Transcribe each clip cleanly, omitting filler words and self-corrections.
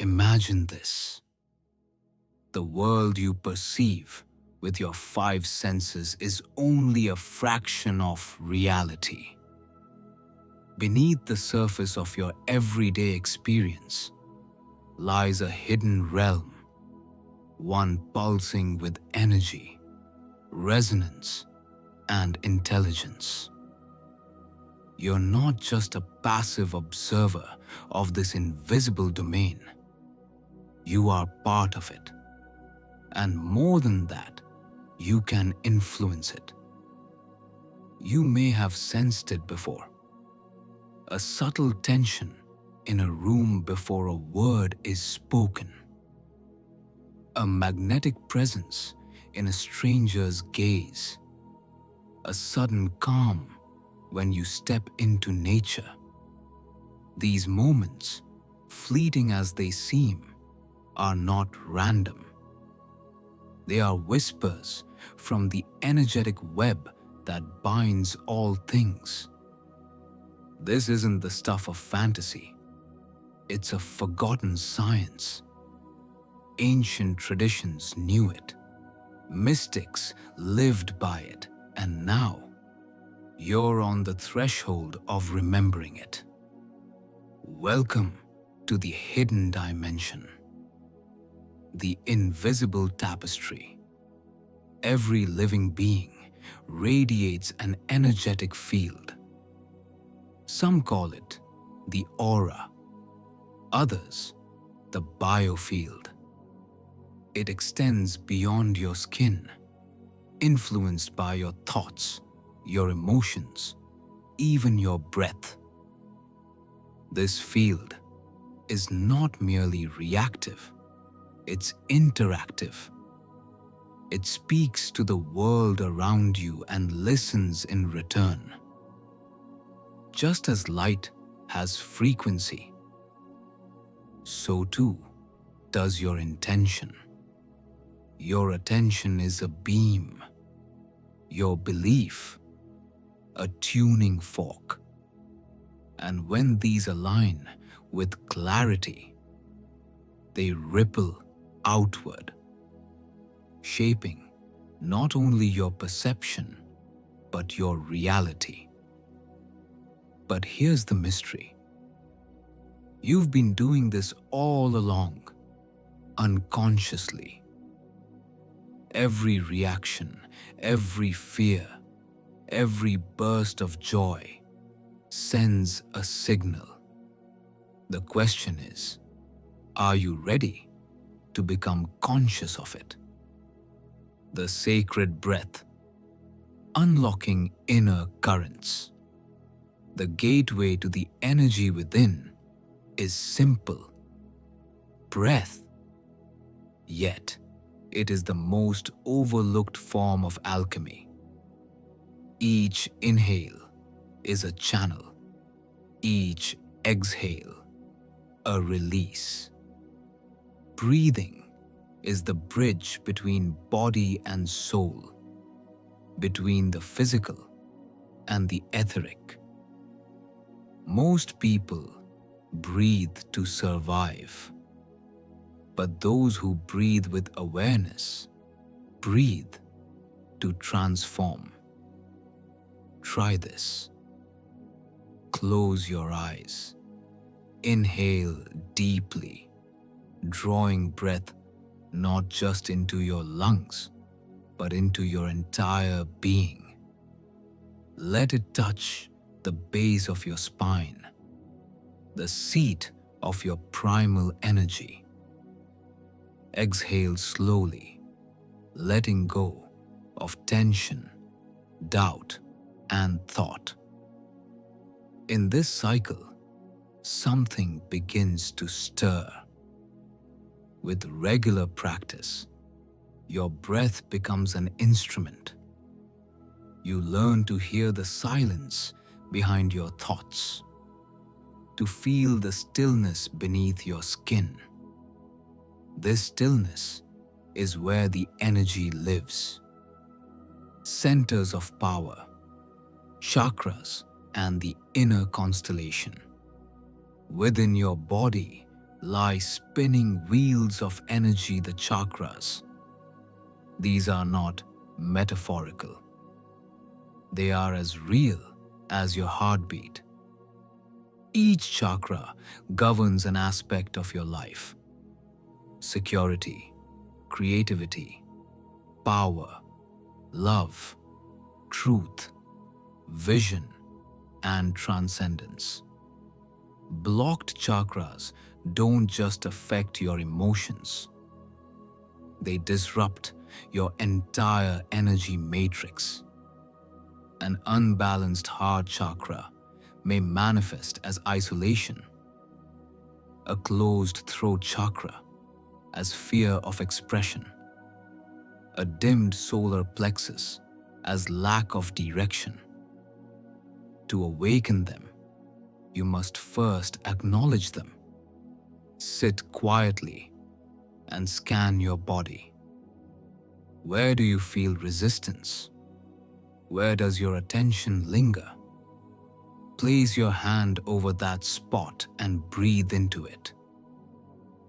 Imagine this. The world you perceive with your five senses is only a fraction of reality. Beneath the surface of your everyday experience lies a hidden realm, one pulsing with energy, resonance, and intelligence. You're not just a passive observer of this invisible domain. You are part of it. And more than that, you can influence it. You may have sensed it before. A subtle tension in a room before a word is spoken. A magnetic presence in a stranger's gaze. A sudden calm when you step into nature. These moments, fleeting as they seem, are not random. They are whispers from the energetic web that binds all things. This isn't the stuff of fantasy. It's a forgotten science. Ancient traditions knew it. Mystics lived by it, and now you're on the threshold of remembering it. Welcome to the hidden dimension, the invisible tapestry. Every living being radiates an energetic field. Some call it the aura, others the biofield. It extends beyond your skin, influenced by your thoughts, your emotions, even your breath. This field is not merely reactive, it's interactive. It speaks to the world around you and listens in return. Just as light has frequency, so too does your intention. Your attention is a beam, your belief a tuning fork. And when these align with clarity, they ripple outward, shaping not only your perception, but your reality. But here's the mystery. You've been doing this all along, unconsciously. Every reaction, every fear, every burst of joy sends a signal. The question is, are you ready to become conscious of it? The sacred breath, unlocking inner currents. The gateway to the energy within is simple: breath. Yet, it is the most overlooked form of alchemy. Each inhale is a channel, each exhale a release. Breathing is the bridge between body and soul, between the physical and the etheric. Most people breathe to survive, but those who breathe with awareness breathe to transform. Try this. Close your eyes. Inhale deeply, drawing breath not just into your lungs, but into your entire being. Let it touch the base of your spine, the seat of your primal energy. Exhale slowly, letting go of tension, doubt, and thought. In this cycle, something begins to stir. With regular practice, your breath becomes an instrument. You learn to hear the silence behind your thoughts, to feel the stillness beneath your skin. This stillness is where the energy lives. Centers of power, chakras, and the inner constellation. Within your body lie spinning wheels of energy, the chakras. These are not metaphorical. They are as real as your heartbeat. Each chakra governs an aspect of your life: security, creativity, power, love, truth, vision, and transcendence. Blocked chakras don't just affect your emotions, they disrupt your entire energy matrix. An unbalanced heart chakra may manifest as isolation, a closed throat chakra as fear of expression, a dimmed solar plexus as lack of direction. To awaken them, you must first acknowledge them. Sit quietly and scan your body. Where do you feel resistance? Where does your attention linger? Place your hand over that spot and breathe into it.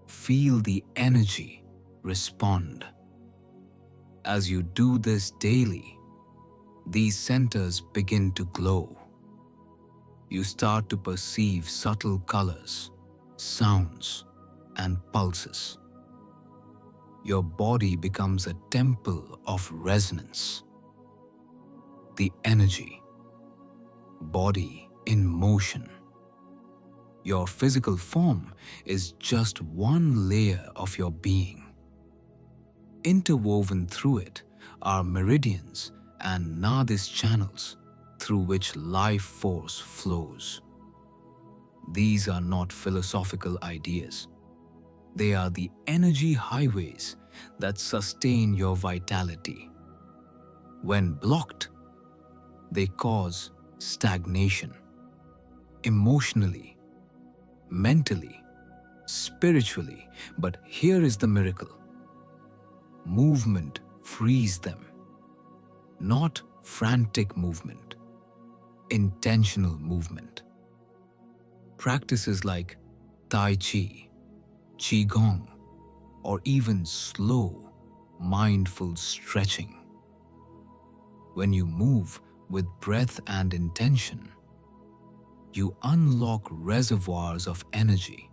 Feel the energy respond. As you do this daily, these centers begin to glow. You start to perceive subtle colors, sounds, and pulses. Your body becomes a temple of resonance. The energy, body in motion. Your physical form is just one layer of your being. Interwoven through it are meridians and nadis channels through which life force flows. These are not philosophical ideas. They are the energy highways that sustain your vitality. When blocked, they cause stagnation. Emotionally, mentally, spiritually. But here is the miracle. Movement frees them. Not frantic movement, intentional movement. Practices like Tai Chi, Qigong, or even slow, mindful stretching. When you move with breath and intention, you unlock reservoirs of energy.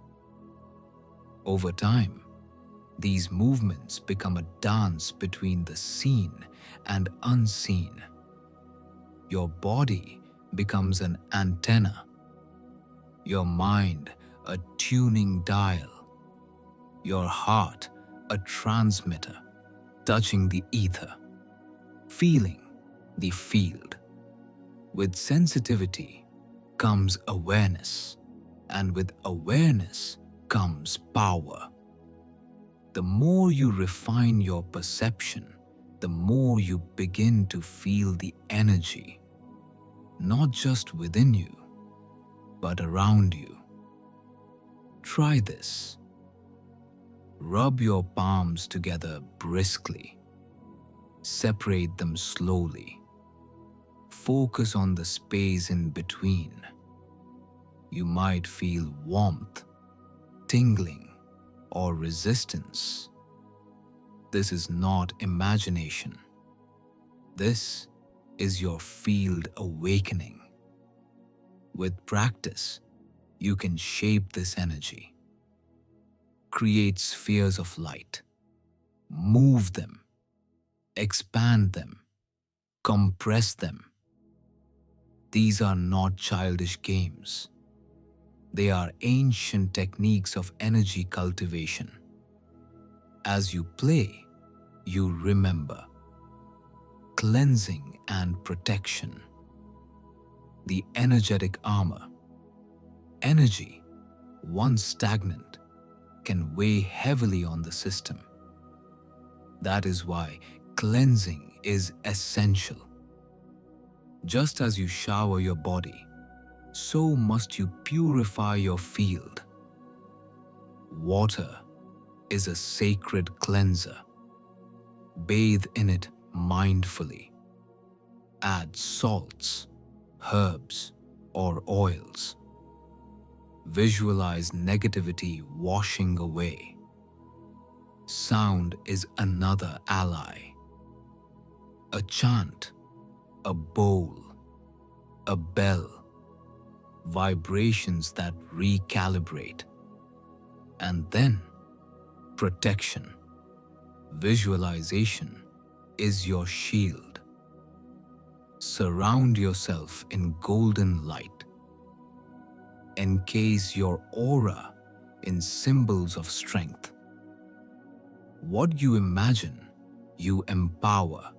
Over time, these movements become a dance between the seen and unseen. Your body becomes an antenna, your mind a tuning dial, your heart a transmitter touching the ether, feeling the field. With sensitivity comes awareness, and with awareness comes power. The more you refine your perception, the more you begin to feel the energy, not just within you, but around you. Try this. Rub your palms together briskly. Separate them slowly. Focus on the space in between. You might feel warmth, tingling, or resistance. This is not imagination. This is your field awakening. With practice, you can shape this energy. Create spheres of light. Move them. Expand them. Compress them. These are not childish games. They are ancient techniques of energy cultivation. As you play, you remember cleansing and protection. The energetic armor. Energy, once stagnant, can weigh heavily on the system. That is why cleansing is essential. Just as you shower your body, so must you purify your field. Water is a sacred cleanser. Bathe in it mindfully. Add salts, herbs, or oils. Visualize negativity washing away. Sound is another ally. A chant, a bowl, a bell, vibrations that recalibrate. And then, protection. Visualization is your shield. Surround yourself in golden light. Encase your aura in symbols of strength. What you imagine, you empower.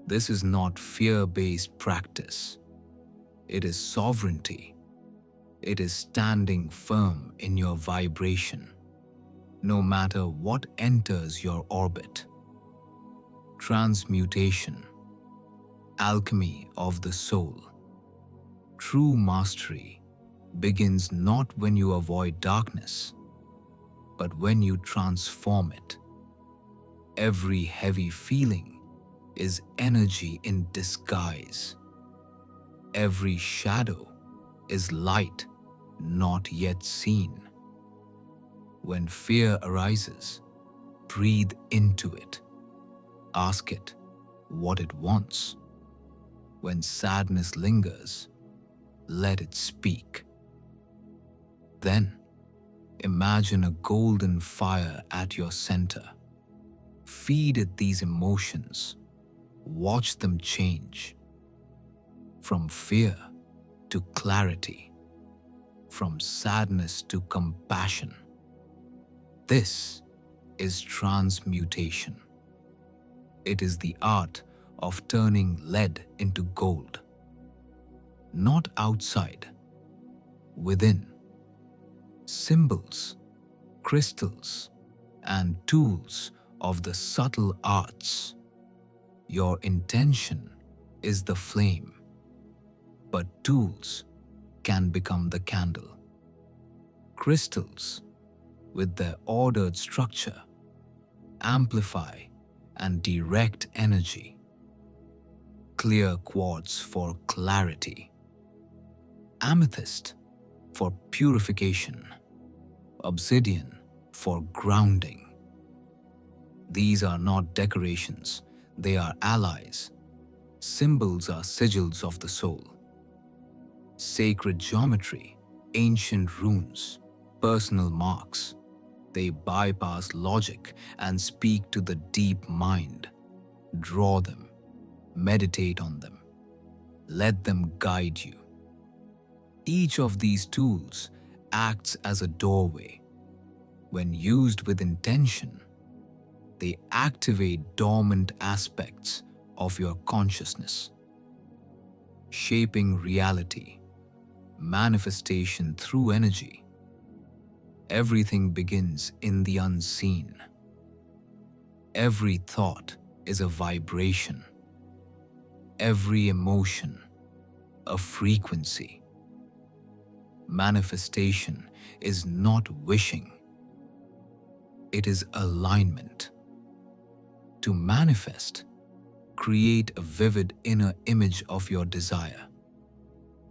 This is not fear-based practice. It is sovereignty. It is standing firm in your vibration, no matter what enters your orbit. Transmutation, alchemy of the soul. True mastery begins not when you avoid darkness, but when you transform it. Every heavy feeling is energy in disguise. Every shadow is light not yet seen. When fear arises, breathe into it. Ask it what it wants. When sadness lingers, let it speak. Then, imagine a golden fire at your center. Feed it these emotions. Watch them change. From fear to clarity. From sadness to compassion. This is transmutation. It is the art of turning lead into gold. Not outside, within. Symbols, crystals, and tools of the subtle arts. Your intention is the flame, but tools can become the candle. Crystals, with their ordered structure, amplify and direct energy. Clear quartz for clarity. Amethyst for purification. Obsidian for grounding. These are not decorations, they are allies. Symbols are sigils of the soul. Sacred geometry, ancient runes, personal marks. They bypass logic and speak to the deep mind. Draw them, meditate on them. Let them guide you. Each of these tools acts as a doorway. When used with intention, they activate dormant aspects of your consciousness, shaping reality, manifestation through energy. Everything begins in the unseen. Every thought is a vibration. Every emotion, a frequency. Manifestation is not wishing. It is alignment. To manifest, create a vivid inner image of your desire.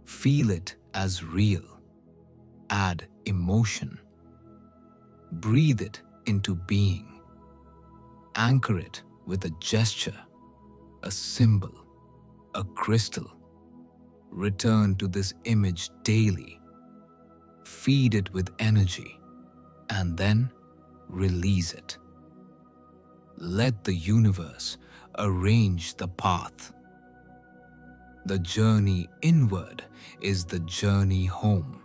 Feel it as real. Add emotion. Breathe it into being. Anchor it with a gesture, a symbol, a crystal. Return to this image daily. Feed it with energy, and then release it. Let the universe arrange the path. The journey inward is the journey home.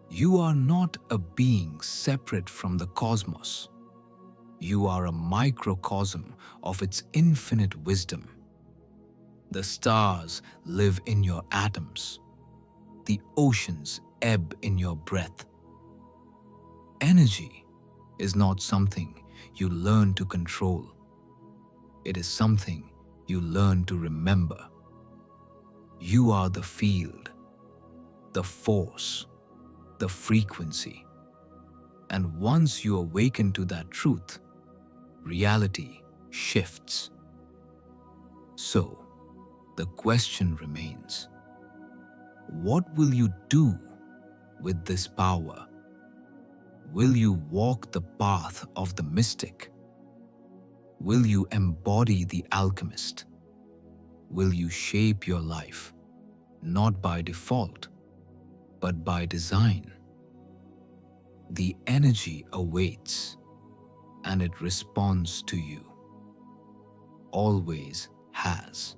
You are not a being separate from the cosmos. You are a microcosm of its infinite wisdom. The stars live in your atoms. The oceans ebb in your breath. Energy is not something you learn to control. It is something you learn to remember. You are the field, the force, the frequency. And once you awaken to that truth, reality shifts. So, the question remains, what will you do with this power? Will you walk the path of the mystic? Will you embody the alchemist? Will you shape your life, not by default, but by design? The energy awaits, and it responds to you. Always has.